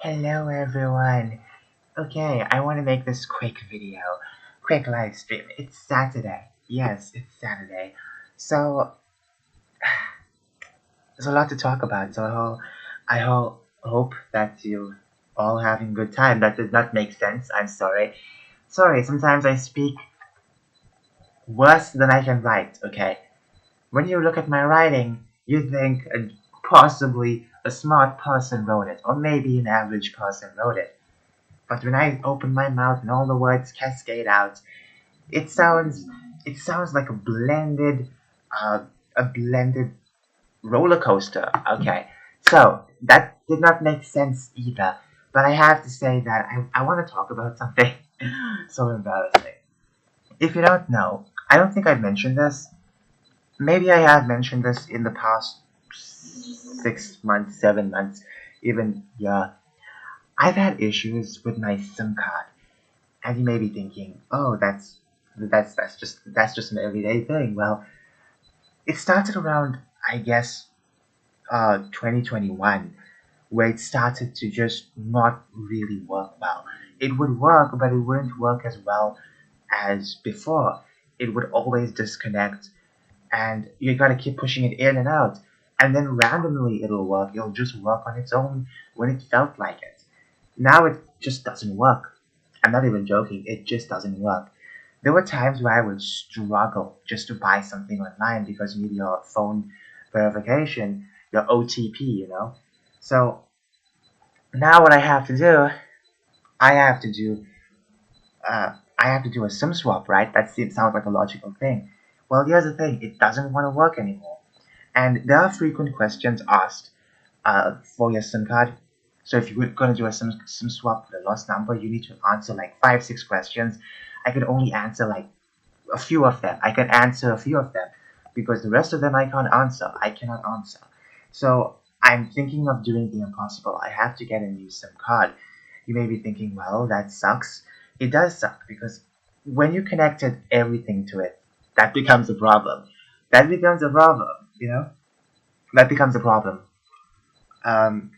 Hello everyone. Okay, I want to make this quick video, quick live stream. It's Saturday. Yes, it's Saturday. So there's a lot to talk about. So I hope that you all having a good time. That did not make sense. I'm sorry. Sorry. Sometimes I speak worse than I can write. Okay. When you look at my writing, you think possibly a smart person wrote it, or maybe an average person wrote it. But when I open my mouth and all the words cascade out, it sounds it sounds like uh, a blended roller coaster. Okay, so that did not make sense either. But I have to say that I want to talk about something so embarrassing. If you don't know, I don't think I've mentioned this. Maybe I have mentioned this in the past 6 months, 7 months, even yeah. I've had issues with my SIM card. And you may be thinking, oh, that's just an everyday thing. Well, it started around, I guess, 2021, where it started to just not really work well. It would work, but it wouldn't work as well as before. It would always disconnect, and you gotta keep pushing it in and out. And then randomly it'll work. It'll just work on its own when it felt like it. Now it just doesn't work. I'm not even joking, it just doesn't work. There were times where I would struggle just to buy something online because you need your phone verification, your OTP, So now what I have to do, I have to do, I have to do a SIM swap, right? Sounds like a logical thing. Well, here's the thing: it doesn't want to work anymore, and there are frequent questions asked for your SIM card. So if you're going to do a SIM swap with a lost number, you need to answer like 5, 6 questions. I can only answer like a few of them. I can answer a few of them because the rest of them I can't answer. I cannot answer. So I'm thinking of doing the impossible. I have to get a new SIM card. You may be thinking, well, that sucks. It does suck because when you connected everything to it, that becomes a problem. That becomes a problem, That becomes a problem. Um,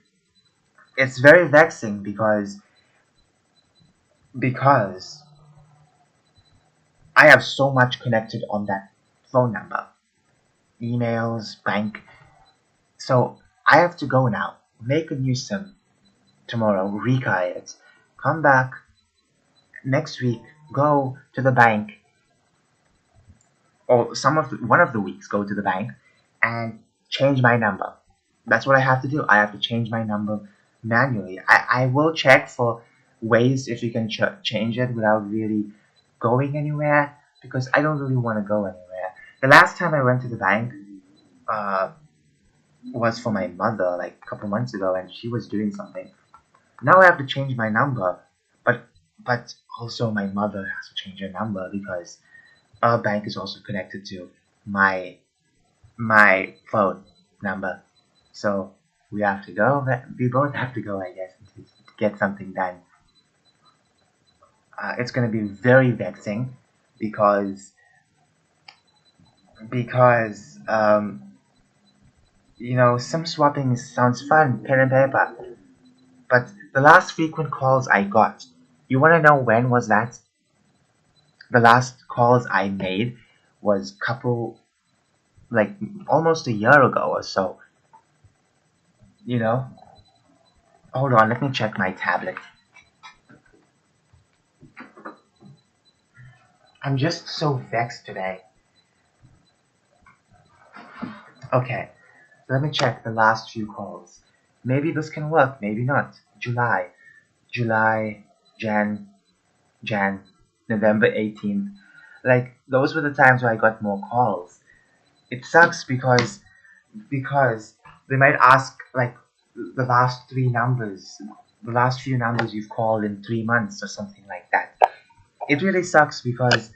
it's very vexing because I have so much connected on that phone number, emails, bank. So I have to go now, make a new SIM tomorrow, recreate it, come back next week, go to the bank, or one of the weeks go to the bank and change my number. That's what I have to do. I have to change my number manually. I will check for ways if you can change it without really going anywhere because I don't really want to go anywhere. The last time I went to the bank uh, was for my mother like a couple months ago and she was doing something. Now I have to change my number, but also my mother has to change her number because our bank is also connected to my phone number. So we have to go. We both have to go, I guess, to get something done. It's going to be very vexing because because SIM swapping sounds fun, pen and paper. But the last frequent calls I got, you want to know when was that? The last calls I made was like almost a year ago or so. You know, hold on, let me check my tablet. I'm just so vexed today. Okay, let me check the last few calls. Maybe this can work, maybe not. July, Jan, November 18th. Like, those were the times where I got more calls. It sucks because they might ask, like, the last the last few numbers you've called in 3 months or something like that. It really sucks because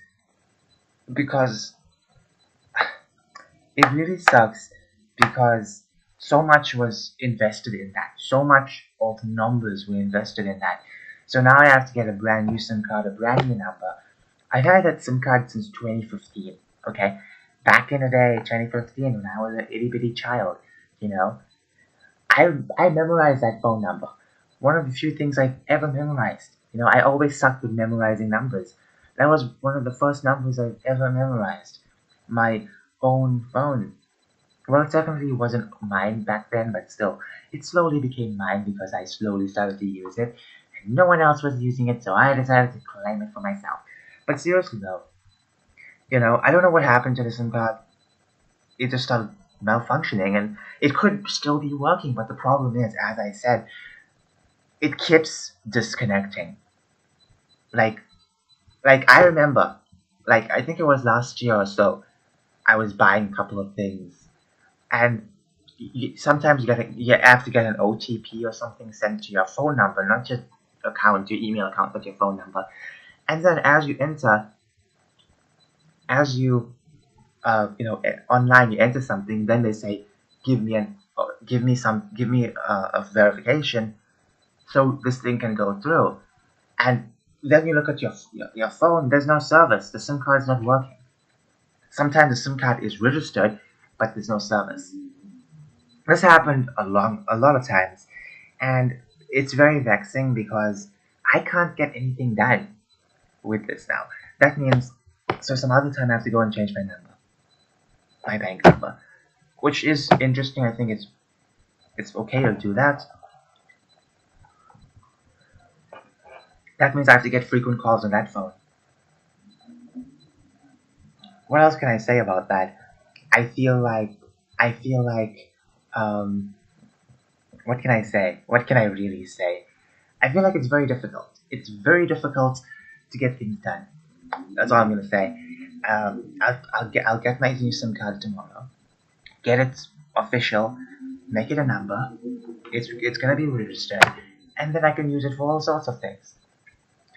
it really sucks because so much was invested in that. So much of numbers were invested in that. So now I have to get a brand new SIM card, a brand new number. I've had that SIM card since 2015, okay? Back in the day, 2015, when I was an itty bitty child, you know, I memorized that phone number. one of the few things I've ever memorized. I always sucked with memorizing numbers. That was one of the first numbers I've ever memorized. My own phone. Well, it definitely wasn't mine back then, but still, it slowly became mine because I slowly started to use it, and no one else was using it, so I decided to claim it for myself. But seriously though, I don't know what happened to the SIM card. It just started malfunctioning, and it could still be working, but the problem is, as I said, it keeps disconnecting. Like, I remember, I think it was last year or so, I was buying a couple of things, and sometimes you have to get an OTP or something sent to your phone number, not just your email account, but your phone number. And then as you online, you enter something, then they say, give me a verification, so this thing can go through. And then you look at your phone. There's no service. The SIM card is not working. Sometimes the SIM card is registered, but there's no service. This happened a lot of times, and it's very vexing because I can't get anything done with this now. That means, so some other time I have to go and change my bank number, which is interesting. I think it's okay to do that. That means I have to get frequent calls on that phone. What else can I say about that? I feel like I feel like what can I say? What can I really say? I feel like it's very difficult. It's very difficult to get things done. That's all I'm gonna say. I'll get my new SIM card tomorrow. Get it official. Make it a number. It's gonna be registered, and then I can use it for all sorts of things.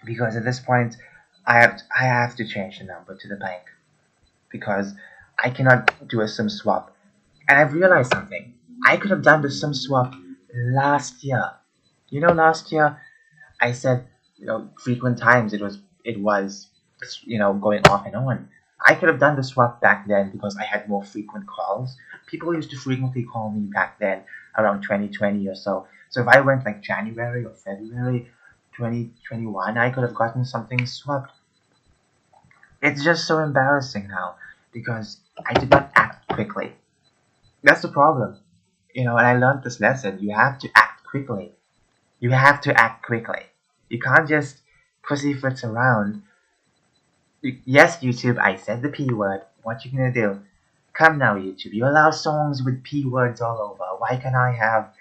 Because at this point, I have to change the number to the bank because I cannot do a SIM swap. And I've realized something. I could have done the SIM swap last year. Last year I said, frequent times it was going off and on. I could have done the swap back then because I had more frequent calls. People used to frequently call me back then, around 2020 or so. So if I went like January or February 2021, I could have gotten something swapped. It's just so embarrassing now because I did not act quickly. That's the problem. And I learned this lesson. You have to act quickly. You have to act quickly. You can't just pussyfoot around. Yes, YouTube, I said the P word. What you gonna do? Come now, YouTube. You allow songs with P words all over. Why can't I have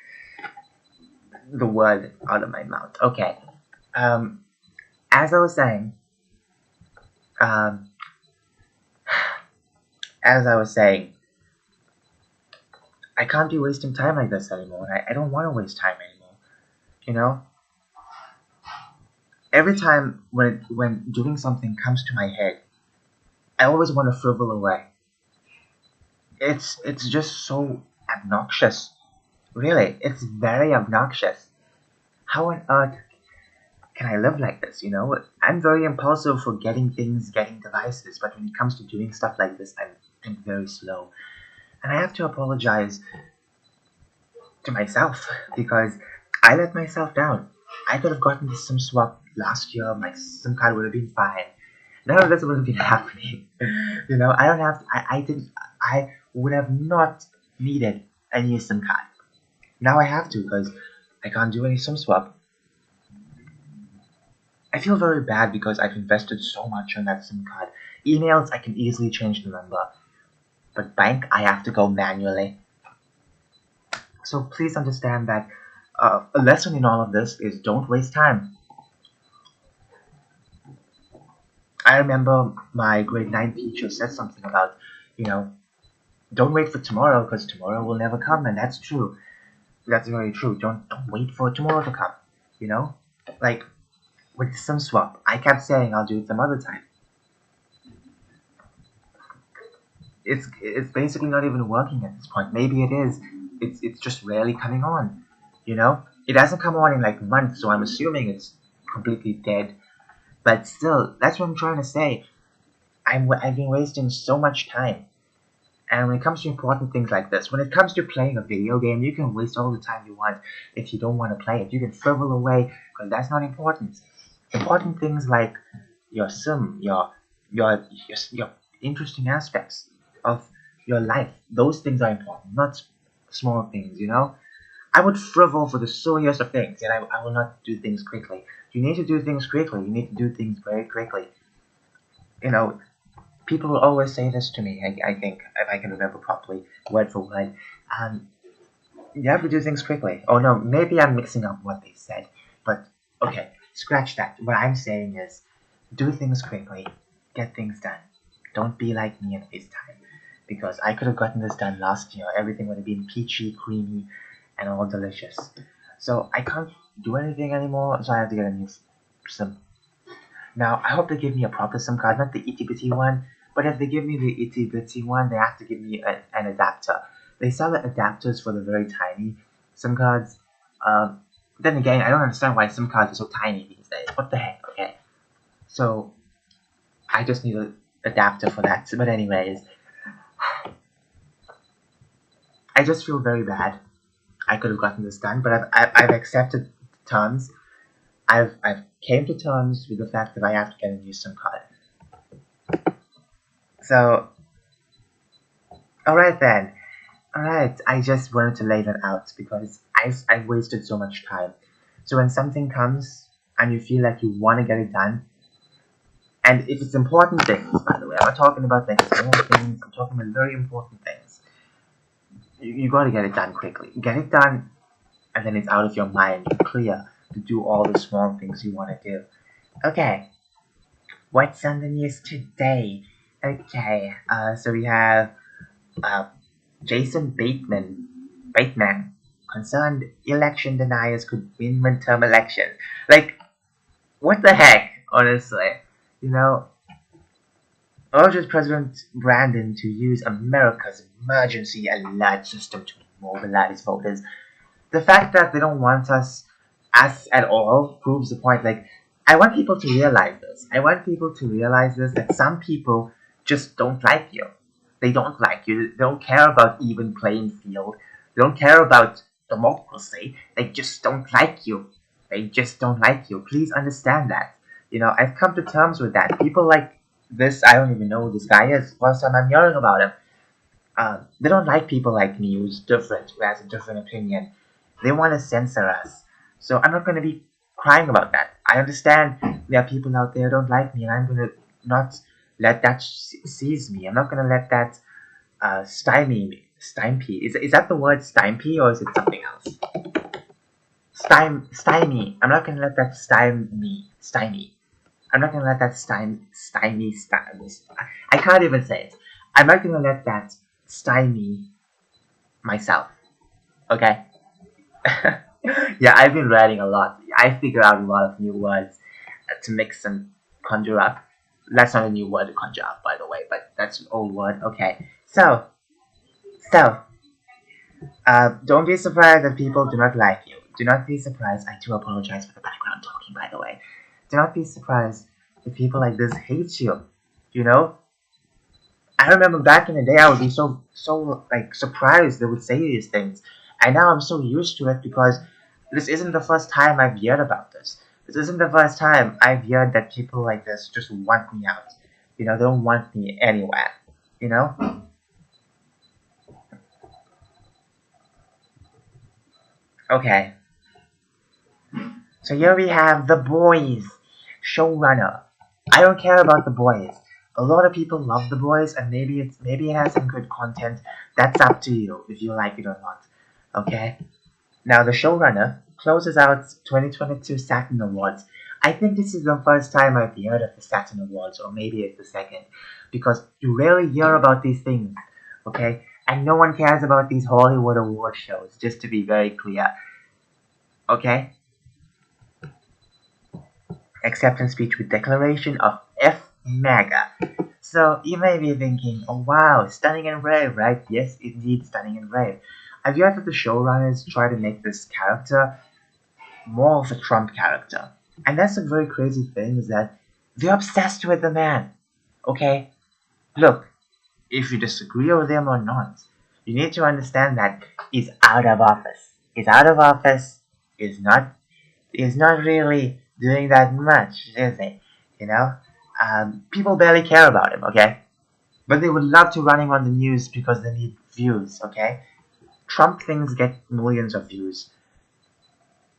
the word out of my mouth? Okay. As I was saying, um, as I was saying, I can't be wasting time like this anymore. I don't want to waste time anymore. You know, every time when doing something comes to my head, I always want to frivol away. It's just so obnoxious. Really, it's very obnoxious. How on earth can I live like this? I'm very impulsive for getting things, getting devices, but when it comes to doing stuff like this, I'm very slow. And I have to apologize to myself because I let myself down. I could have gotten the SIM swap last year. My SIM card would have been fine. None of this would have been happening. I don't have. I didn't. I would have not needed a new SIM card. Now I have to because I can't do any SIM swap. I feel very bad because I've invested so much on that SIM card. Emails, I can easily change the number. But bank, I have to go manually. So please understand that a lesson in all of this is don't waste time. I remember my grade 9 teacher said something about, don't wait for tomorrow because tomorrow will never come, and that's true. That's very true. Don't wait for tomorrow to come. Like with SIM swap, I kept saying I'll do it some other time. It's basically not even working at this point. Maybe it is. It's just rarely coming on. It hasn't come on in like months, so I'm assuming it's completely dead. But still, that's what I'm trying to say. I've been wasting so much time, And when it comes to important things like this, when it comes to playing a video game, you can waste all the time you want if you don't want to play it. You can frivol away because that's not important. Important things like your sim, your interesting aspects of your life. Those things are important, not small things. I would frivol for the silliest of things, and I will not do things quickly. You need to do things quickly. You need to do things very quickly. You know, people will always say this to me. I think, if I can remember properly, word for word. Um, you have to do things quickly. Oh no, maybe I'm mixing up what they said. But okay, scratch that. What I'm saying is, do things quickly, get things done. Don't be like me at this time, because I could have gotten this done last year. Everything would have been peachy, creamy, and all delicious. So I can't do anything anymore, so I have to get a new SIM. Now, I hope they give me a proper SIM card, not the itty bitty one, but if they give me the itty bitty one, they have to give me an adapter. They sell the adapters for the very tiny SIM cards. Then again, I don't understand why SIM cards are so tiny these days. What the heck, okay? So, I just need an adapter for that. But anyways, I just feel very bad. I could have gotten this done, but I've accepted terms. I've came to terms with the fact that I have to get a new SIM card. So, alright then. Alright, I just wanted to lay that out because I've wasted so much time. So when something comes and you feel like you want to get it done, and if it's important things, by the way, I'm not talking about like small things, I'm talking about very important things. You got to get it done quickly. Get it done, and then it's out of your mind, clear to do all the small things you want to do. Okay, what's on the news today? Okay, so we have Jason Bateman, concerned election deniers could win midterm election. Like, what the heck, honestly? Urges President Brandon to use America's emergency alert system to mobilize voters. The fact that they don't want us at all proves the point. Like, I want people to realize this. I want people to realize this, that some people just don't like you. They don't like you. They don't care about even playing field. They don't care about democracy. They just don't like you. They just don't like you. Please understand that. I've come to terms with that. People like this, I don't even know who this guy is. First time I'm hearing about him. They don't like people like me who's different, who has a different opinion. They want to censor us. So I'm not going to be crying about that. I understand there are people out there who don't like me, and I'm going to not let that seize me. I'm not going to let that stymie me. Stymie. Is that the word stymie, or is it something else? Stymie. I'm not going to let that stymie. I'm not going to let that stymie. I can't even say it. I'm not going to let that stymie myself. Okay? Yeah, I've been writing a lot. I figure out a lot of new words to mix and conjure up. That's not a new word to conjure up, by the way, but that's an old word. Okay, so, don't be surprised that people do not like you. Do not be surprised. I do apologize for the background talking, by the way. Do not be surprised if people like this hate you. I remember back in the day, I would be so like surprised they would say these things, and now I'm so used to it because this isn't the first time I've heard about this. This isn't the first time I've heard that people like this just want me out. They don't want me anywhere. Okay. So here we have The Boys showrunner. I don't care about The Boys. A lot of people love The Boys, and maybe it has some good content. That's up to you if you like it or not. Okay. Now the showrunner closes out 2022 Saturn Awards. I think this is the first time I've heard of the Saturn Awards, or maybe it's the second, because you rarely hear about these things. Okay, and no one cares about these Hollywood award shows. Just to be very clear. Okay. Acceptance speech with declaration of F MAGA. So you may be thinking, oh wow, stunning and brave, right? Yes, indeed, stunning and brave. Have you heard that the showrunners try to make this character more of a Trump character? And that's the very crazy thing, is that they're obsessed with the man. Okay? Look, if you disagree with him or not. You need to understand that he's out of office. He's out of office. He's not. He's not really doing that much, is he? You know, people barely care about him. Okay, but they would love to run him on the news because they need views. Okay, Trump things get millions of views.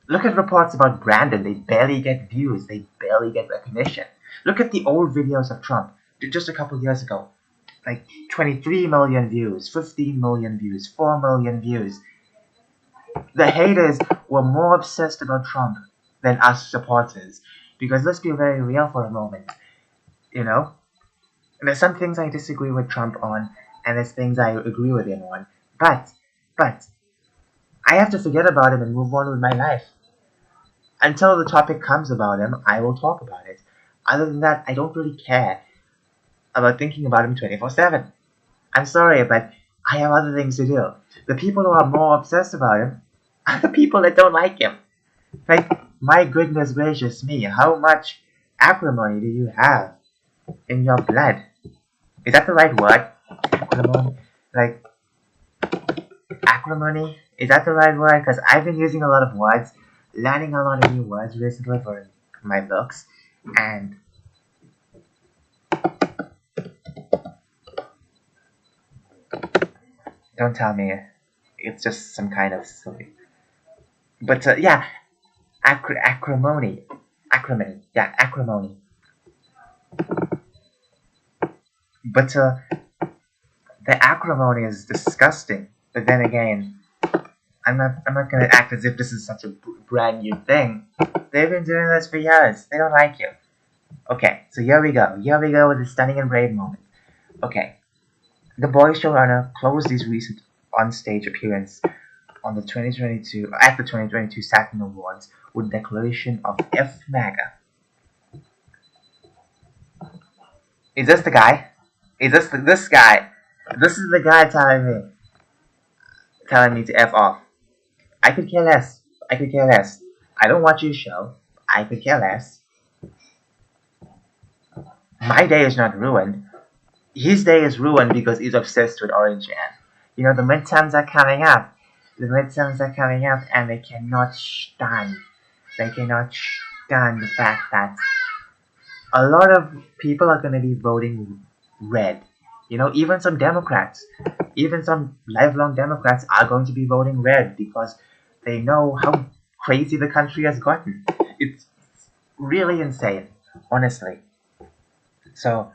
Look at reports about Brandon. They barely get views. They barely get recognition. Look at the old videos of Trump just a couple years ago. Like 23 million views, 15 million views, 4 million views. The haters were more obsessed about Trump than us supporters. Because let's be very real for a moment. You know? There's some things I disagree with Trump on, and there's things I agree with him on. But, I have to forget about him and move on with my life. Until the topic comes about him, I will talk about it. Other than that, I don't really care about thinking about him 24/7. I'm sorry, but I have other things to do. The people who are more obsessed about him are the people that don't like him. Like, my goodness gracious me, how much acrimony do you have in your blood? Is that the right word? Acrimony? Like, acrimony? Is that the right word? Because I've been using a lot of words, learning a lot of new words recently for my books, and don't tell me it's just some kind of silly. But yeah, acrimony. Acrimony. Yeah, acrimony. But the acrimony is disgusting. But then again, I'm not gonna act as if this is such a brand new thing. They've been doing this for years. They don't like you. Okay, so here we go. Here we go with the stunning and brave moment. Okay, the boy showrunner closed his recent on-stage appearance on the 2022 Saturn Awards with a declaration of F MAGA. Is this the guy? Is this guy? This is the guy telling me to F off. I could care less. I could care less. I don't watch your show. I could care less. My day is not ruined. His day is ruined because he's obsessed with Orange Man. You know, the midterms are coming up. The midterms are coming up, and they cannot stand. They cannot stand the fact that a lot of people are going to be voting red. You know, even some Democrats, even some lifelong Democrats are going to be voting red because they know how crazy the country has gotten. It's really insane, honestly. So,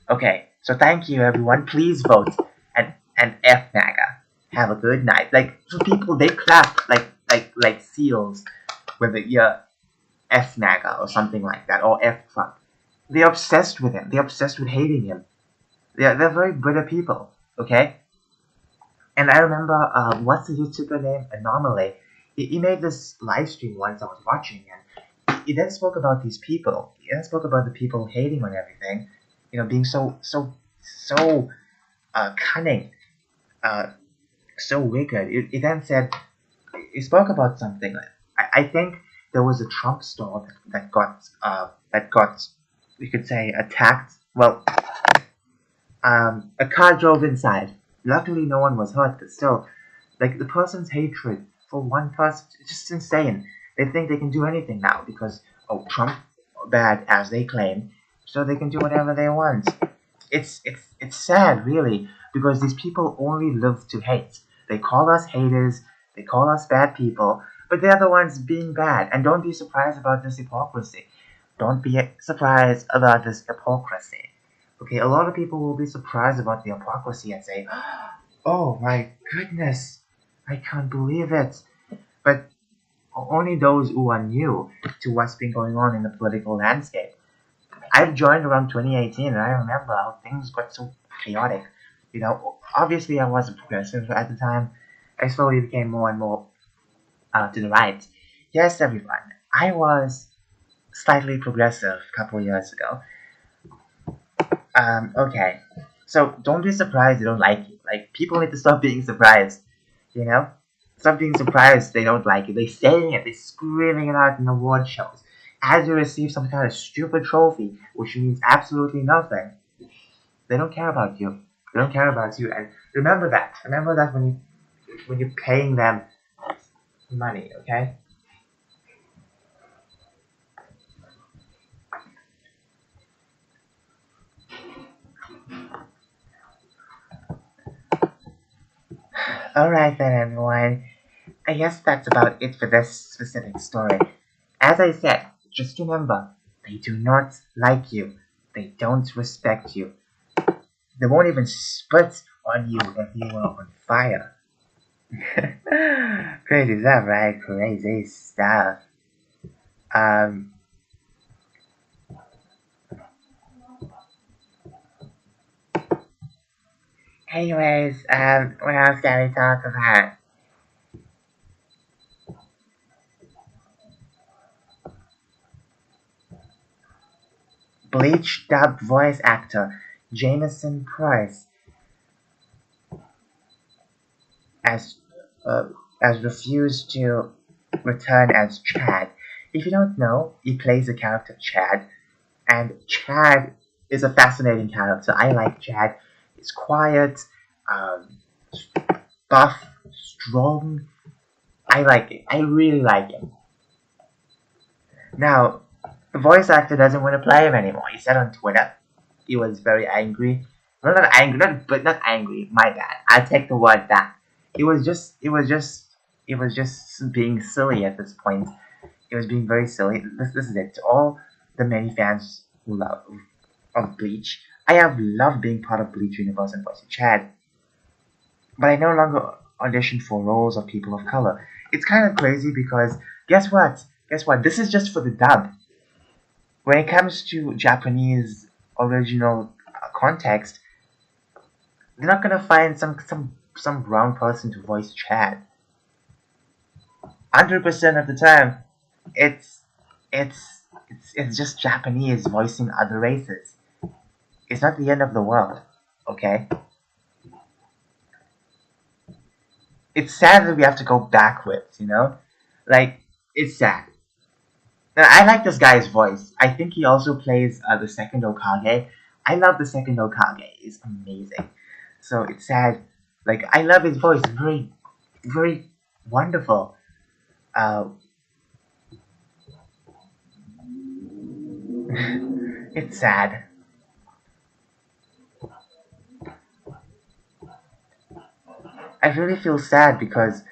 okay. So thank you, everyone. Please vote and F MAGA. Have a good night. Like, for people, they clap like seals when they hear F MAGA or something like that, or F Trump. They're obsessed with him. They're obsessed with hating him. They're very bitter people, okay? And I remember, what's the YouTuber name? Anomaly. He made this live stream once I was watching, and he then spoke about these people. He then spoke about the people hating on everything, you know, being so cunning, so wicked. He then said, he spoke about something. I think there was a Trump store that got, we could say, attacked. Well, a car drove inside. Luckily, no one was hurt, but still, like, the person's hatred for one person, it's just insane. They think they can do anything now because, oh, Trump bad as they claim, so they can do whatever they want. It's sad, really, because these people only live to hate. They call us haters, they call us bad people, but they're the ones being bad. And don't be surprised about this hypocrisy. Don't be surprised about this hypocrisy. Okay, a lot of people will be surprised about the hypocrisy and say, oh my goodness, I can't believe it. But only those who are new to what's been going on in the political landscape. I've joined around 2018, and I remember how things got so chaotic. You know, obviously I was a progressive at the time. I slowly became more and more to the right. Yes, everyone, I was slightly progressive a couple of years ago. Okay, so don't be surprised they don't like you. Like, people need to stop being surprised, you know? Stop being surprised they don't like you. They're saying it, they're screaming it out in award shows. As you receive some kind of stupid trophy, which means absolutely nothing. They don't care about you. They don't care about you, and remember that. Remember that when you're paying them money, okay? Alright then, everyone. I guess that's about it for this specific story. As I said, just remember, they do not like you. They don't respect you. They won't even spit on you if you are on fire. Crazy stuff, right? Crazy stuff. Um, what else can we talk about? Bleach dubbed voice actor Jameson Price as uh, as refused to return as Chad. If you don't know, he plays the character Chad, and Chad is a fascinating character. I like Chad. He's quiet, um, buff, strong. I like it. I really like him. Now, the voice actor doesn't want to play him anymore. He said on Twitter he was very angry. Well, not angry, not angry. My bad. I take the word back. He was just being silly at this point. He was being very silly. This is it. To all the many fans who love of Bleach, I have loved being part of Bleach universe and voicing Chad, but I no longer audition for roles of people of color. It's kind of crazy because guess what? Guess what? This is just for the dub. When it comes to Japanese original context, they're not gonna find some brown person to voice Chad. 100% of the time, it's it's just Japanese voicing other races. It's not the end of the world, okay? It's sad that we have to go backwards, you know? Like, it's sad. Now, I like this guy's voice. I think he also plays the second Okage. I love the second Okage. It's amazing. So it's sad. Like, I love his voice. Very, very wonderful. Uh, it's sad. I really feel sad because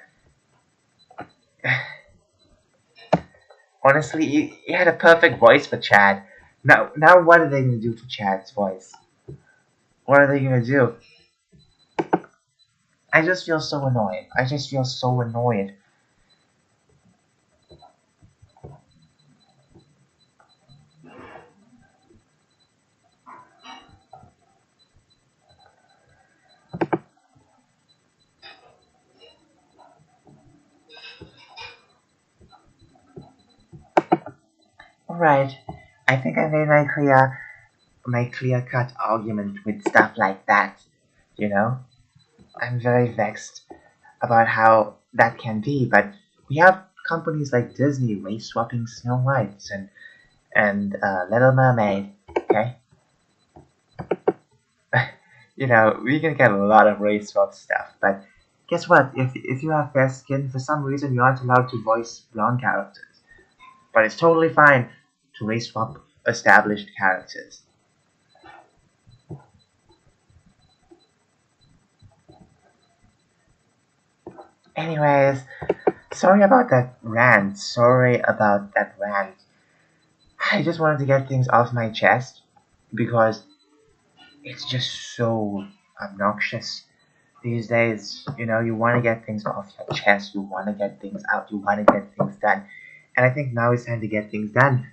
honestly, he had a perfect voice for Chad. Now what are they gonna do for Chad's voice? What are they gonna do? I just feel so annoyed. I just feel so annoyed. Alright, I think I made my clear cut argument with stuff like that. You know, I'm very vexed about how that can be, but we have companies like Disney race swapping Snow Whites and Little Mermaid. Okay, you know, we can get a lot of race swap stuff, but guess what? If you have fair skin, for some reason you aren't allowed to voice blonde characters. But it's totally fine to race swap established characters. Anyways, sorry about that rant. Sorry about that rant. I just wanted to get things off my chest because it's just so obnoxious these days. You know, you want to get things off your chest, you want to get things out, you want to get things done. And I think now it's time to get things done.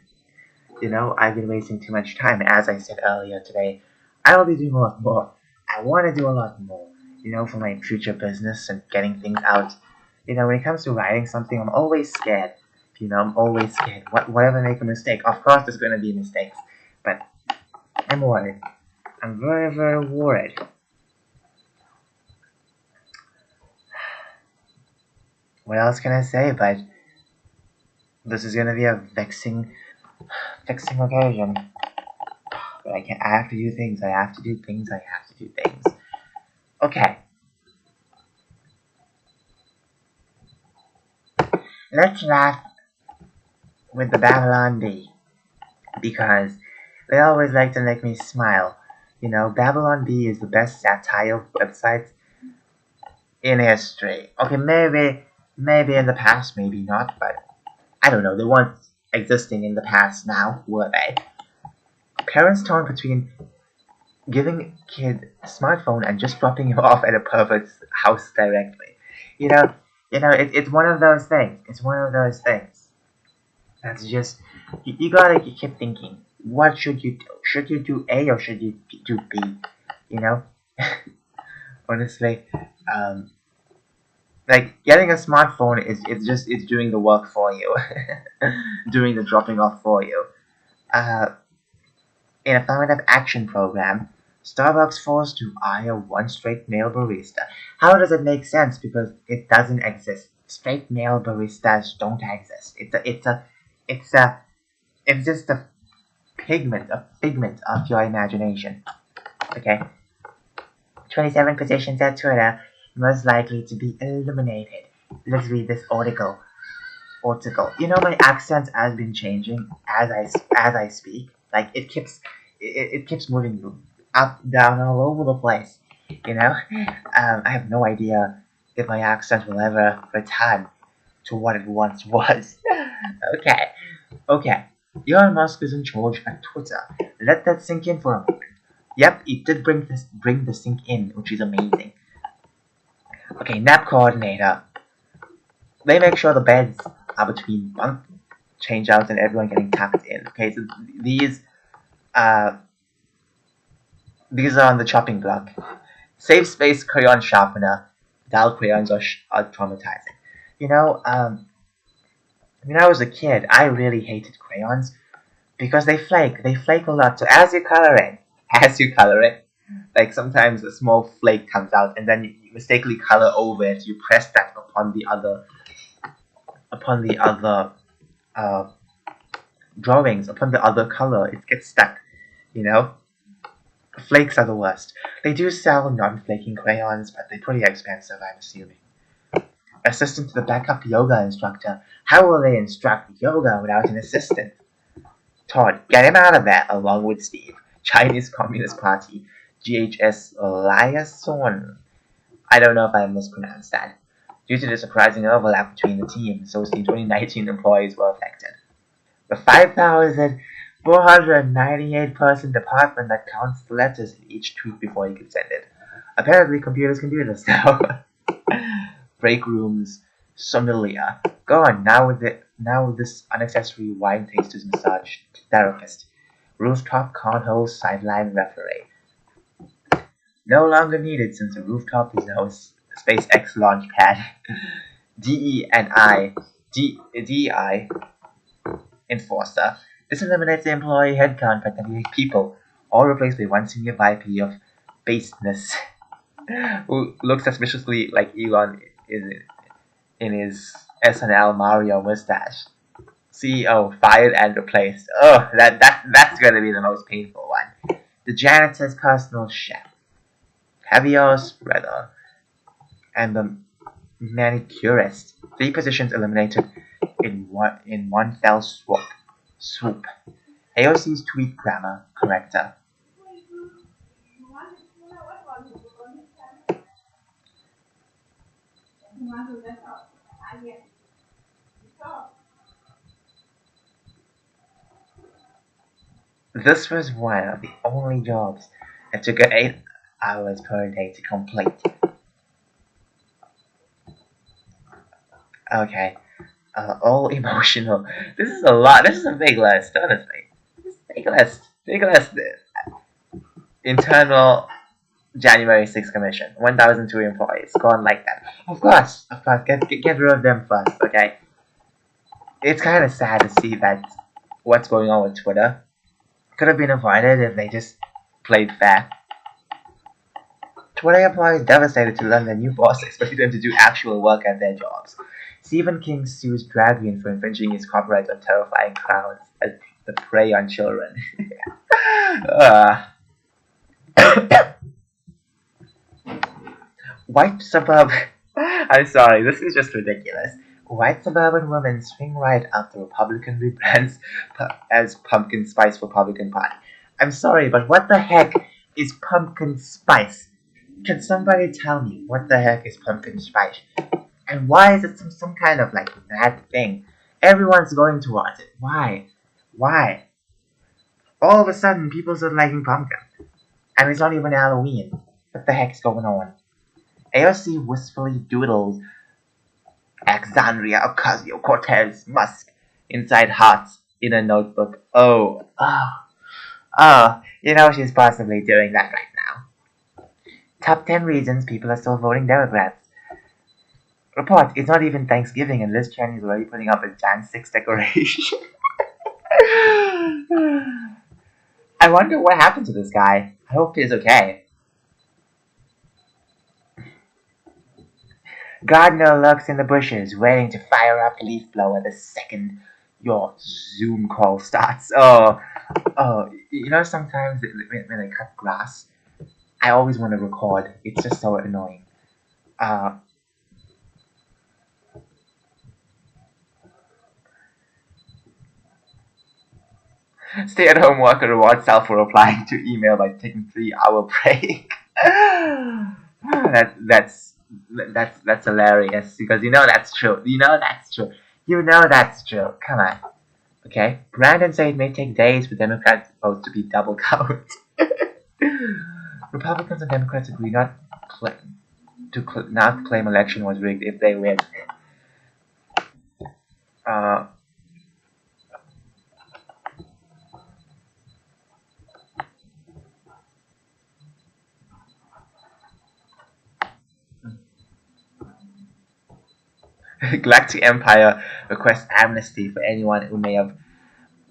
You know, I've been wasting too much time. As I said earlier today, I will be doing a lot more. I want to do a lot more, you know, for my future business and getting things out. You know, when it comes to writing something, I'm always scared. You know, I'm always scared. What if I make a mistake? Of course, there's going to be mistakes, but I'm worried. I'm very, very worried. What else can I say? But this is going to be a vexing occasion. But I have to do things. I have to do things. I have to do things. Okay, let's laugh with the Babylon Bee because they always like to make me smile. You know, Babylon Bee is the best satire website in history. Okay, maybe in the past, maybe not, but I don't know. They weren't existing in the past now, were they? Parents torn between giving kid a smartphone and just dropping him off at a pervert's house directly. You know, it's one of those things. It's one of those things. That's just you gotta keep thinking. What should you do? Should you do A or should you do B? You know, honestly, um, like getting a smartphone is doing the work for you, doing the dropping off for you. Uh, in a affirmative action program, Starbucks forced to hire one straight male barista. How does it make sense? Because it doesn't exist. Straight male baristas don't exist. It's just a figment of your imagination. Okay. 27 positions at Twitter most likely to be eliminated. Let's read this article. You know, my accent has been changing as I speak. Like it keeps moving up, down, all over the place. You know, I have no idea if my accent will ever return to what it once was. Okay, okay. Elon Musk is in charge at Twitter. Let that sink in for a moment. Yep, it did bring the sink in, which is amazing. Okay, nap coordinator. They make sure the beds are between bunk change outs and everyone getting tucked in. Okay, so uh these are on the chopping block. Safe space crayon sharpener. Dull crayons are traumatizing. You know, when I was a kid, I really hated crayons because they flake. They flake a lot. So as you color it, like sometimes a small flake comes out, and then you mistakenly color over it. You press that upon the other uh, drawings, upon the other color. It gets stuck. You know, flakes are the worst. They do sell non-flaking crayons, but they're pretty expensive, I'm assuming. Assistant to the backup yoga instructor. How will they instruct yoga without an assistant? Todd, get him out of there, along with Steve. Chinese Communist Party. GHS Liaison. I don't know if I mispronounced that. Due to the surprising overlap between the teams, those 2019 employees were affected. The 5,498-person department that counts the letters in each tweet before you can send it. Apparently, computers can do this now. Break rooms, sommelier. Go on, now with this unaccessory wine taster's massage therapist. Rooftop cornhole sideline referee. No longer needed since the rooftop is now a SpaceX launch pad. DEI enforcer. This eliminates the employee headcount by 38 people, all replaced by one senior VP of baseness, who looks suspiciously like Elon in his SNL Mario mustache. CEO fired and replaced. Oh, that's gonna be the most painful one. The janitor's personal chef, caviar spreader, and the manicurist. 3 positions eliminated in one fell swoop. AOC's tweet grammar corrector. This was one of the only jobs that took 8 hours per day to complete. Okay, all emotional. This is a lot. This is a big list, honestly. This is a big list. Big list. Internal January 6th commission. 1,002 employees. Gone like that. Of course. Get rid of them first, okay? It's kind of sad to see that what's going on with Twitter could have been avoided if they just played fair. Twitter employees devastated to learn their new boss expected them to do actual work at their jobs. Stephen King sues Dragon for infringing his copyright on terrifying clowns as the prey on children. White suburban. I'm sorry, this is just ridiculous. White suburban women swing right after Republican rebrands as pumpkin spice Republican Party. I'm sorry, but what the heck is pumpkin spice? Can somebody tell me what the heck is pumpkin spice? And why is it some kind of like bad thing? Everyone's going towards it. Why? Why? All of a sudden, people start liking pumpkin. And it's not even Halloween. What the heck's going on? AOC wistfully doodles Alexandria Ocasio-Cortez Musk inside hearts in a notebook. Oh, you know she's possibly doing that right now. Top 10 reasons people are still voting Democrats. Report, it's not even Thanksgiving and Liz Cheney is already putting up a Jan 6 decoration. I wonder what happened to this guy. I hope he's okay. Gardner lurks in the bushes, waiting to fire up leaf blower the second your Zoom call starts. Oh, you know sometimes when I cut grass, I always want to record. It's just so annoying. Stay-at-home worker rewards self for replying to email by taking 3-hour break. That's hilarious because you know that's true. You know that's true. You know that's true. Come on. Okay. Brandon said it may take days for Democrats votes to be double count. Republicans and Democrats agree not to claim election was rigged if they win. Galactic Empire requests amnesty for anyone who may have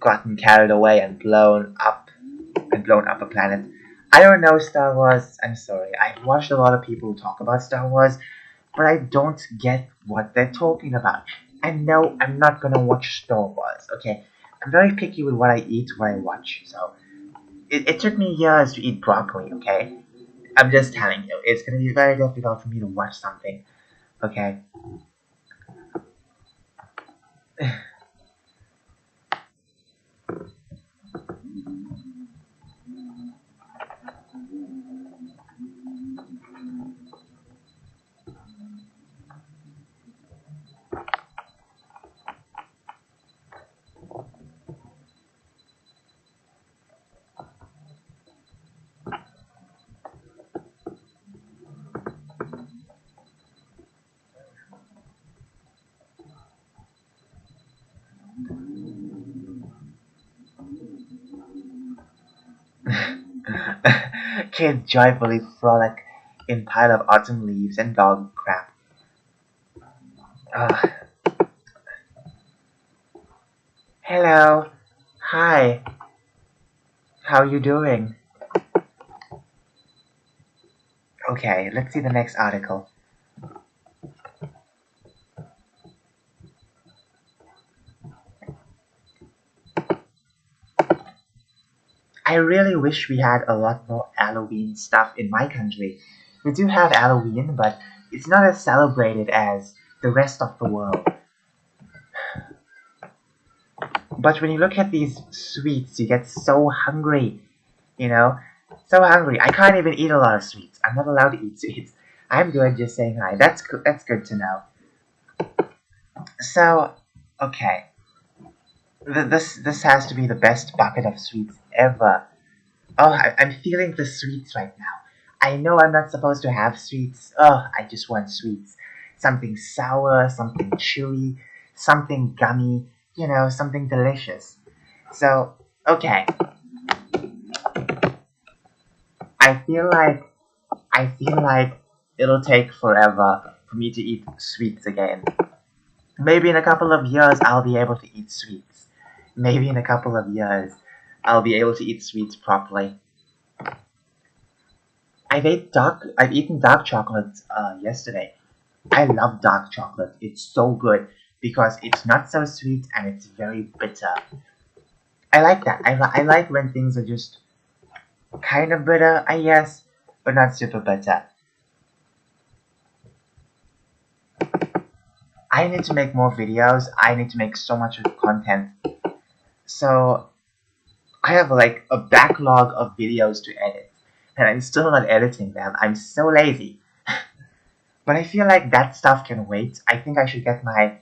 gotten carried away and blown up a planet. I don't know Star Wars. I'm sorry. I've watched a lot of people talk about Star Wars, but I don't get what they're talking about. And no, I'm not gonna watch Star Wars. Okay, I'm very picky with what I eat, what I watch. So it took me years to eat broccoli. Okay, I'm just telling you, it's gonna be very difficult for me to watch something. Okay. Kids joyfully frolic in pile of autumn leaves and dog crap. Hello. Hi. How you doing? Okay, let's see the next article. I really wish we had a lot more Halloween stuff in my country. We do have Halloween, but it's not as celebrated as the rest of the world. But when you look at these sweets, you get so hungry, you know? So hungry. I can't even eat a lot of sweets. I'm not allowed to eat sweets. I'm good just saying hi. That's good to know. So, okay. This has to be the best bucket of sweets ever. Oh, I'm feeling the sweets right now. I know I'm not supposed to have sweets. Oh, I just want sweets. Something sour, something chewy, something gummy, you know, something delicious. So, okay. I feel like it'll take forever for me to eat sweets again. Maybe in a couple of years I'll be able to eat sweets. Maybe in a couple of years I'll be able to eat sweets properly. I've eaten dark chocolate yesterday. I love dark chocolate. It's so good because it's not so sweet and it's very bitter. I like that. I like when things are just kind of bitter, I guess, but not super bitter. I need to make more videos. I need to make so much of content. So I have like a backlog of videos to edit, and I'm still not editing them. I'm so lazy. But I feel like that stuff can wait. I think I should get my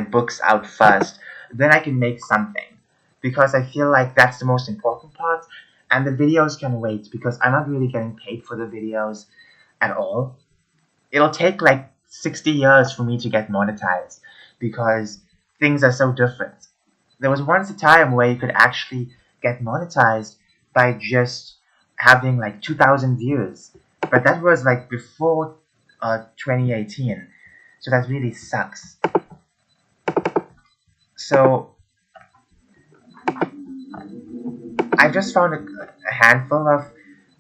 books out first. Then I can make something, because I feel like that's the most important part. And the videos can wait because I'm not really getting paid for the videos at all. It'll take like 60 years for me to get monetized because things are so different. There was once a time where you could actually get monetized by just having like 2,000 views, but that was like before 2018, so that really sucks. So I've just found a handful of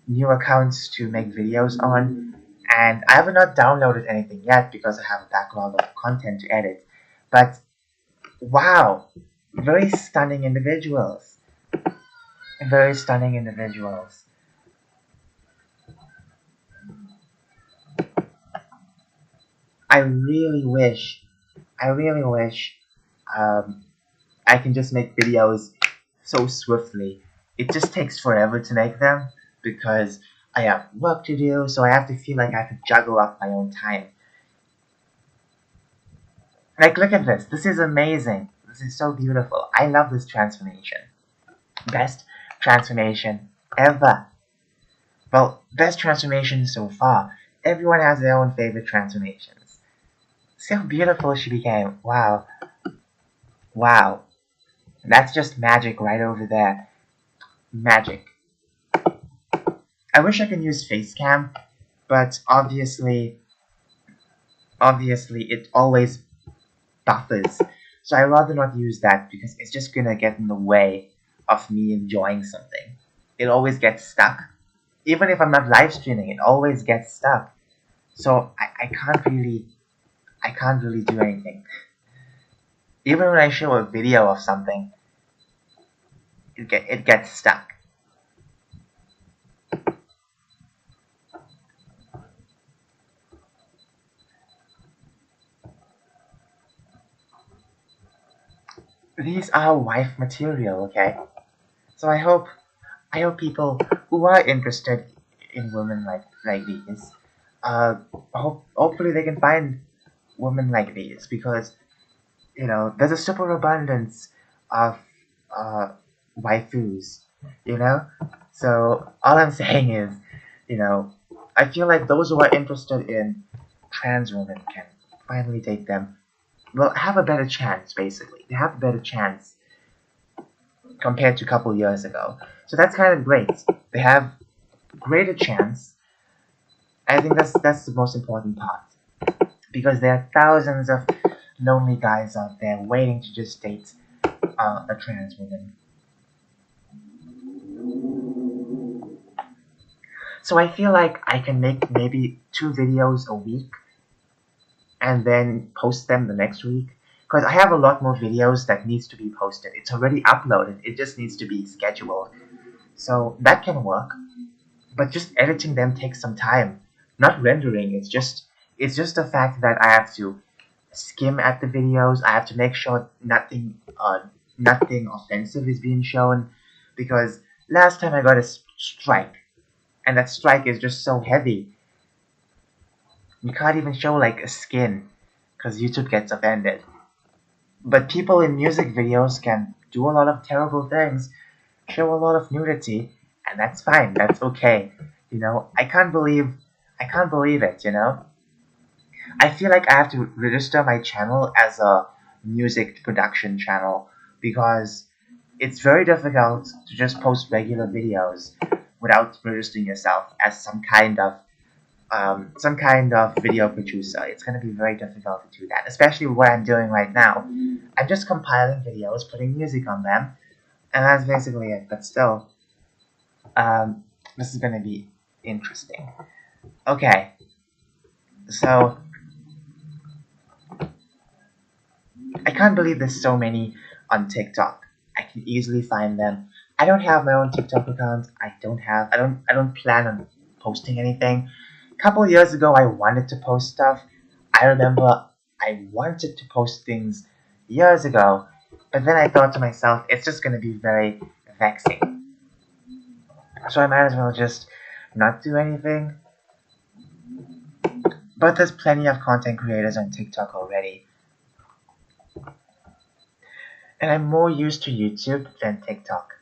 new accounts to make videos on, and I have not downloaded anything yet because I have a backlog of content to edit. But wow, very stunning individuals. Very stunning individuals. I really wish, I really wish um, I can just make videos so swiftly. It just takes forever to make them because I have work to do, so I have to feel like I have to juggle up my own time. Like, look at this. This is amazing. This is so beautiful. I love this transformation. Best transformation ever. Well, best transformation so far. Everyone has their own favorite transformations. See how beautiful she became. Wow. Wow. That's just magic right over there. Magic. I wish I could use face cam, but obviously it always buffers. So I rather not use that because it's just gonna get in the way of me enjoying something. It always gets stuck. Even if I'm not live streaming, it always gets stuck. So I can't really do anything. Even when I show a video of something, it gets stuck. These are wife material, okay? So I hope people who are interested in women like these, hopefully they can find women like these because there's a superabundance of uh, waifus, you know. So all I'm saying is, you know, I feel like those who are interested in trans women can finally date them. Well, have a better chance. Basically, they have a better chance compared to a couple years ago. So that's kind of great. They have greater chance. I think that's the most important part because there are thousands of lonely guys out there waiting to just date a trans woman. So I feel like I can make maybe 2 videos a week and then post them the next week. Because I have a lot more videos that needs to be posted. It's already uploaded. It just needs to be scheduled. So that can work. But just editing them takes some time. Not rendering. It's just the fact that I have to skim at the videos. I have to make sure nothing offensive is being shown. Because last time I got a strike, and that strike is just so heavy. You can't even show like a skin because YouTube gets offended. But people in music videos can do a lot of terrible things, show a lot of nudity, and that's fine. That's okay. I can't believe it. I feel like I have to register my channel as a music production channel because it's very difficult to just post regular videos without registering yourself as some kind of video producer. It's going to be very difficult to do that, especially what I'm doing right now. I'm just compiling videos, putting music on them, and that's basically it. But still, this is going to be interesting. Okay, so I can't believe there's so many on TikTok. I can easily find them. I don't have my own TikTok account. I don't plan on posting anything couple years ago, I wanted to post stuff. I remember I wanted to post things years ago, but then I thought to myself, it's just going to be very vexing. So I might as well just not do anything. But there's plenty of content creators on TikTok already. And I'm more used to YouTube than TikTok.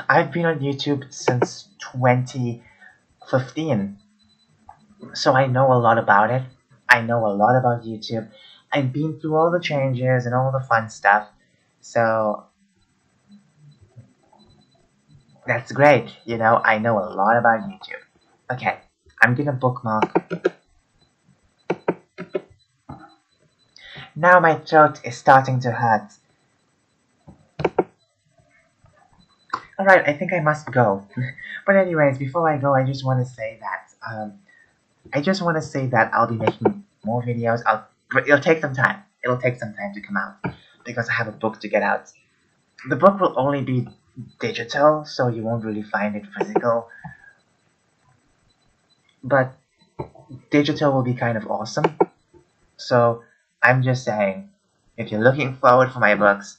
I've been on YouTube since 2015, so I know a lot about it. I know a lot about YouTube. I've been through all the changes and all the fun stuff, so that's great. I know a lot about YouTube. Okay, I'm gonna bookmark. Now my throat is starting to hurt. Alright, I think I must go. But anyways, before I go, I just want to say that I'll be making more videos. It'll take some time. It'll take some time to come out because I have a book to get out. The book will only be digital, so you won't really find it physical. But digital will be kind of awesome. So I'm just saying, if you're looking forward for my books,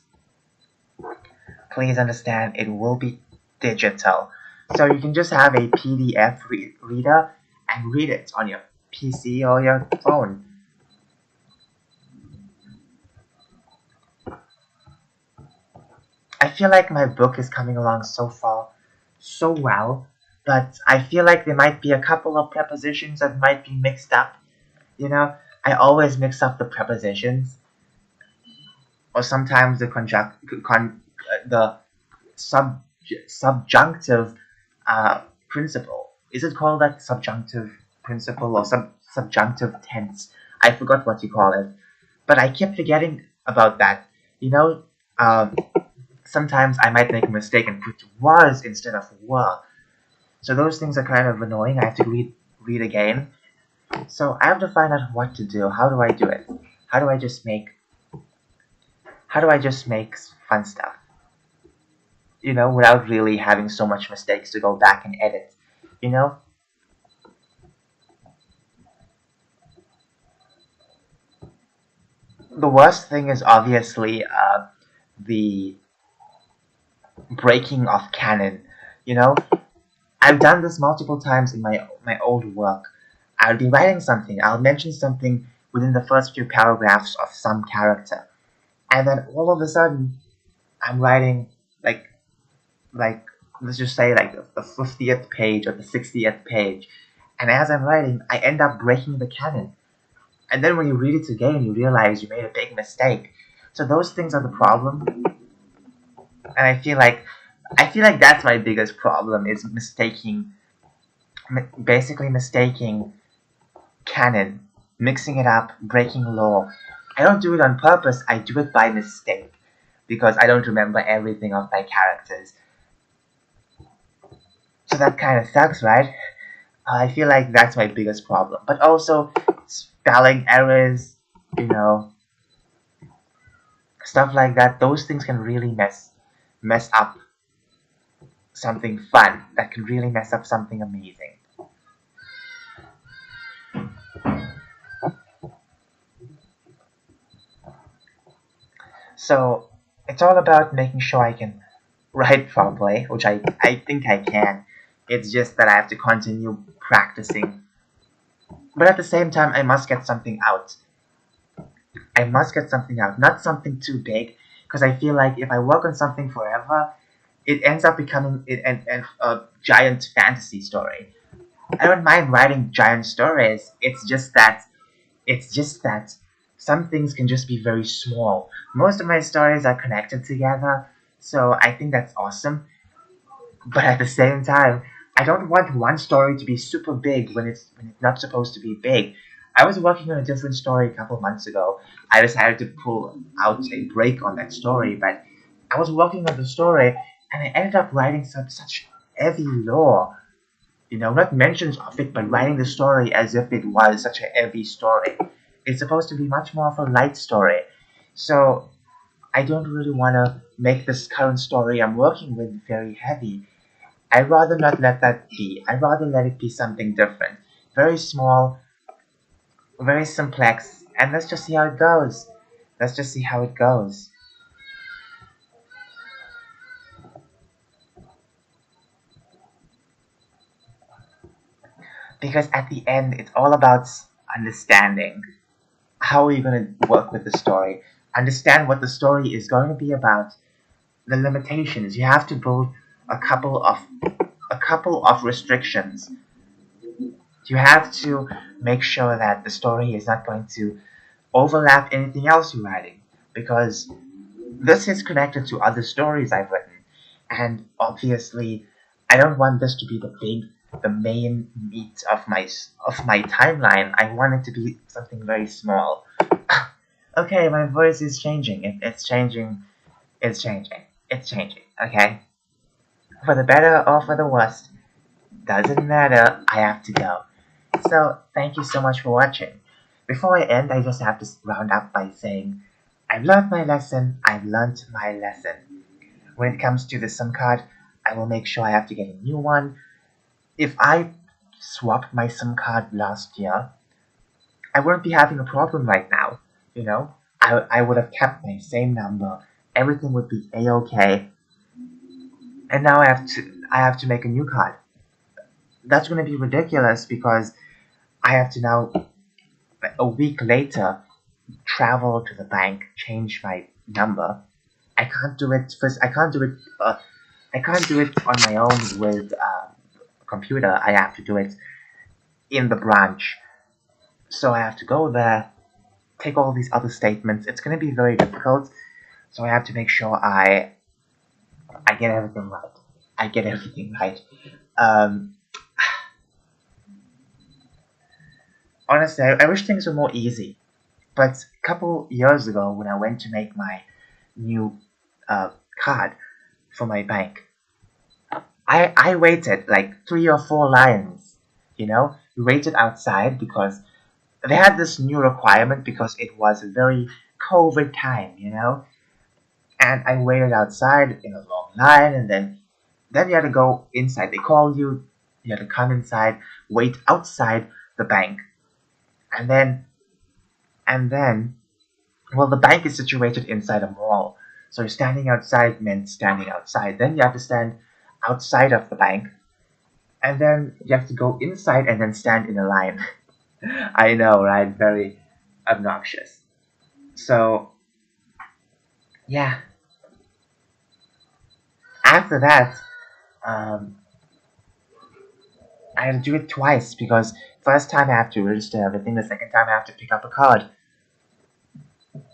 please understand it will be digital. So you can just have a PDF reader and read it on your PC or your phone. I feel like my book is coming along so far so well, but I feel like there might be a couple of prepositions that might be mixed up. I always mix up the prepositions, or sometimes the subjunctive principle. Is it called that subjunctive principle or subjunctive tense? I forgot what you call it, but I keep forgetting about that. Sometimes I might make a mistake and put was instead of were. So those things are kind of annoying. I have to read again. So I have to find out what to do. How do I do it? How do I just make fun stuff? Without really having so much mistakes to go back and edit. The worst thing is obviously the breaking of canon. I've done this multiple times in my old work. I'll be writing something. I'll mention something within the first few paragraphs of some character, and then all of a sudden, I'm writing like let's just say like the 50th page or the 60th page, and as I'm writing, I end up breaking the canon. And then when you read it again, you realize you made a big mistake. So those things are the problem, and I feel like that's my biggest problem is basically mistaking canon, mixing it up, breaking law. I don't do it on purpose, I do it by mistake, because I don't remember everything of my characters. So that kind of sucks, right? I feel like that's my biggest problem. But also, spelling errors, stuff like that, those things can really mess up something fun. That can really mess up something amazing. So it's all about making sure I can write properly, which I think I can. It's just that I have to continue practicing. But at the same time, I must get something out. Not something too big, because I feel like if I work on something forever, it ends up becoming a giant fantasy story. I don't mind writing giant stories. It's just that some things can just be very small. Most of my stories are connected together, so I think that's awesome. But at the same time, I don't want one story to be super big when it's not supposed to be big. I was working on a different story a couple months ago. I decided to pull out a break on that story, but I was working on the story and I ended up writing such heavy lore. Not mentions of it, but writing the story as if it was such a heavy story. It's supposed to be much more of a light story. So I don't really want to make this current story I'm working with very heavy. I'd rather not let that be. I'd rather let it be something different. Very small, very simplex, and let's just see how it goes. Let's just see how it goes. Because at the end, it's all about understanding. How are you going to work with the story? Understand what the story is going to be about. The limitations. You have to build a couple of restrictions. You have to make sure that the story is not going to overlap anything else you're writing, because this is connected to other stories I've written, and obviously I don't want this to be the main meat of my timeline. I want it to be something very small. Okay, my voice is changing. It's changing. It's changing. It's changing. Okay, for the better or for the worst, doesn't matter. I have to go. So thank you so much for watching. Before I end, I just have to round up by saying I've learned my lesson. I've learned my lesson. When it comes to the SIM card, I will make sure I have to get a new one. If I swapped my SIM card last year, I wouldn't be having a problem right now. You know, I would have kept my same number. Everything would be a-okay. And now I have to make a new card. That's gonna be ridiculous because I have to now, a week later, travel to the bank, change my number. I can't do it first. I can't do it. I can't do it on my own with a computer. I have to do it in the branch. So I have to go there, take all these other statements. It's going to be very difficult. So I have to make sure I get everything right. I get everything right. Um, Honestly, I wish things were more easy. But a couple years ago, when I went to make my new card for my bank, I waited like 3 or 4 lines. We waited outside because they had this new requirement because it was a very COVID time. And I waited outside in a long line, and then you had to go inside. They called you, you had to come inside, wait outside the bank, and then well, the bank is situated inside a mall, so standing outside meant standing outside. Then you have to stand outside of the bank, and then you have to go inside and then stand in a line. I know, right? Very obnoxious. So, yeah. After that, um, I had to do it twice because first time I have to register everything, the second time I have to pick up a card.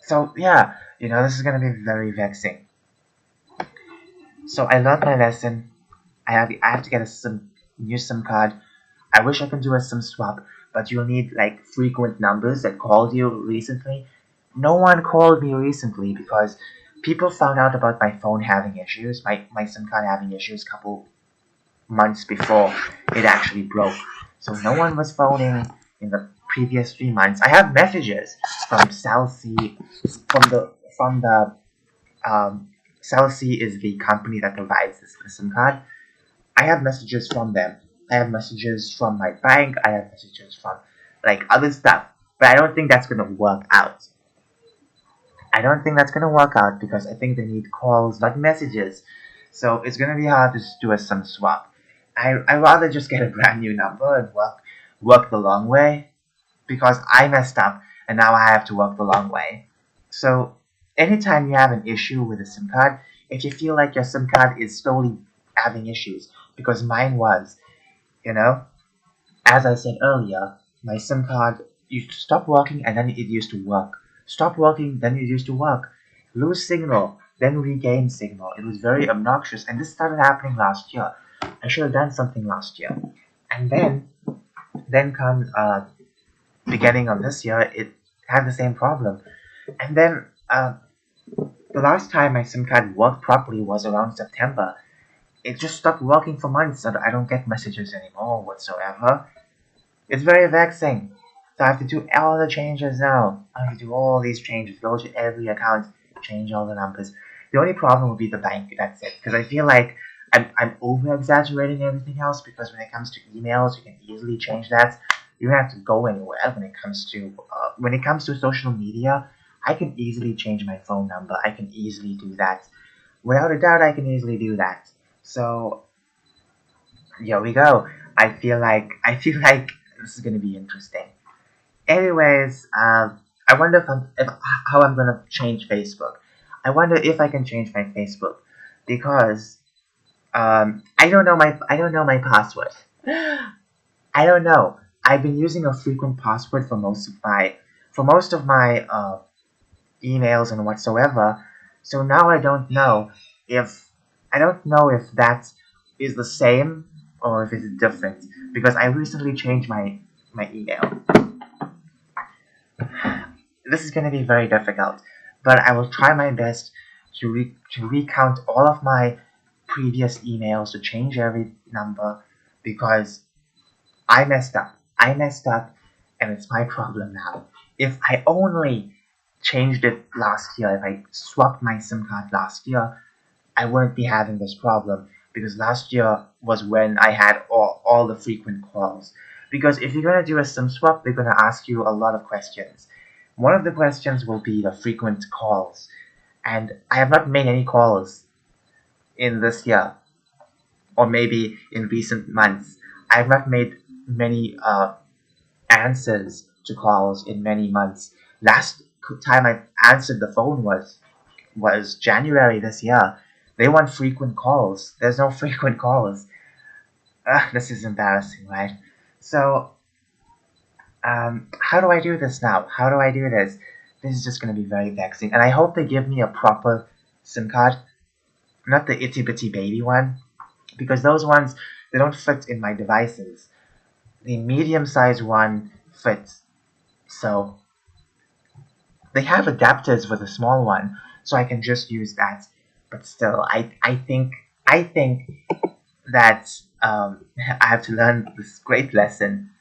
So, yeah, this is gonna be very vexing. So I learned my lesson. I have to get a new SIM card. I wish I could do a SIM swap, but you'll need like frequent numbers that called you recently. No one called me recently because people found out about my phone having issues, my SIM card having issues a couple months before it actually broke. So no one was phoning in the previous 3 months. I have messages from Celsi, from the Celsi is the company that provides this SIM card. I have messages from them. I have messages from my bank. I have messages from like other stuff. But I don't think that's gonna work out. I don't think that's gonna work out because I think they need calls, not messages. So it's gonna be hard to do a SIM swap. I rather just get a brand new number and work the long way because I messed up and now I have to work the long way. So anytime you have an issue with a SIM card, if you feel like your SIM card is slowly having issues, because mine was, you know, as I said earlier, my SIM card used to stop working and then it used to work. Stop working, then it used to work. Lose signal, then regain signal. It was very obnoxious, and this started happening last year. I should have done something last year. And then comes beginning of this year, it had the same problem. And then the last time my SIM card worked properly was around September. It just stopped working for months, and I don't get messages anymore whatsoever. It's very vexing. So I have to do all the changes now. I have to do all these changes, go to every account, change all the numbers. The only problem would be the bank, that's it. Because I feel like I'm over exaggerating everything else, because when it comes to emails, you can easily change that. You don't have to go anywhere when it comes to social media. I can easily change my phone number. I can easily do that. Without a doubt, I can easily do that. So here we go. I feel like this is gonna be interesting. Anyways, I wonder if how I'm gonna change Facebook. I wonder if I can change my Facebook, because I don't know my password. I don't know. I've been using a frequent password for most of my emails and whatsoever. So now if I don't know if that is the same or if it's different, because I recently changed my email. This is going to be very difficult, but I will try my best to recount all of my previous emails, to change every number, because I messed up. I messed up, and it's my problem now. If I only changed it last year, if I swapped my SIM card last year, I wouldn't be having this problem, because last year was when I had all the frequent calls. Because if you're going to do a SIM swap, they're going to ask you a lot of questions. One of the questions will be the frequent calls, and I have not made any calls in this year, or maybe in recent months. I have not made many answers to calls in many months. Last time I answered the phone was January this year. They want frequent calls. There's no frequent calls. This is embarrassing, right? So, how do I do this now? How do I do this? This is just going to be very vexing. And I hope they give me a proper SIM card, not the itty bitty baby one, because those ones, they don't fit in my devices. The medium sized one fits. So, they have adapters for the small one, so I can just use that. But still, I think that I have to learn this great lesson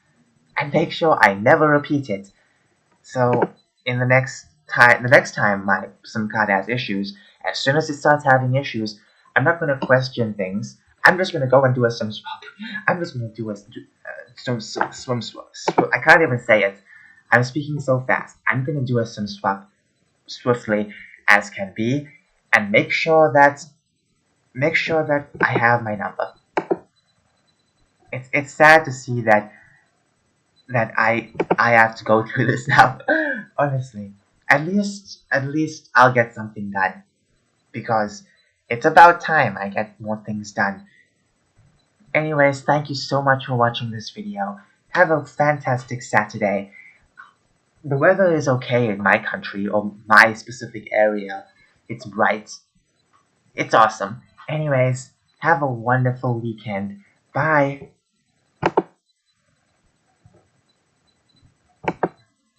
and make sure I never repeat it. So in the next time my SIM card has issues, as soon as it starts having issues, I'm not gonna question things. I'm just gonna go and do a SIM swap. I'm just gonna do a swim swap. I can't even say it. I'm speaking so fast. I'm gonna do a SIM swap swiftly as can be, and make sure that I have my number. It's sad to see that I have to go through this now. Honestly, at least I'll get something done, because it's about time I get more things done. Anyways, thank you so much for watching this video. Have a fantastic Saturday. The weather is okay in my country, or my specific area. It's bright. It's awesome. Anyways, have a wonderful weekend. Bye.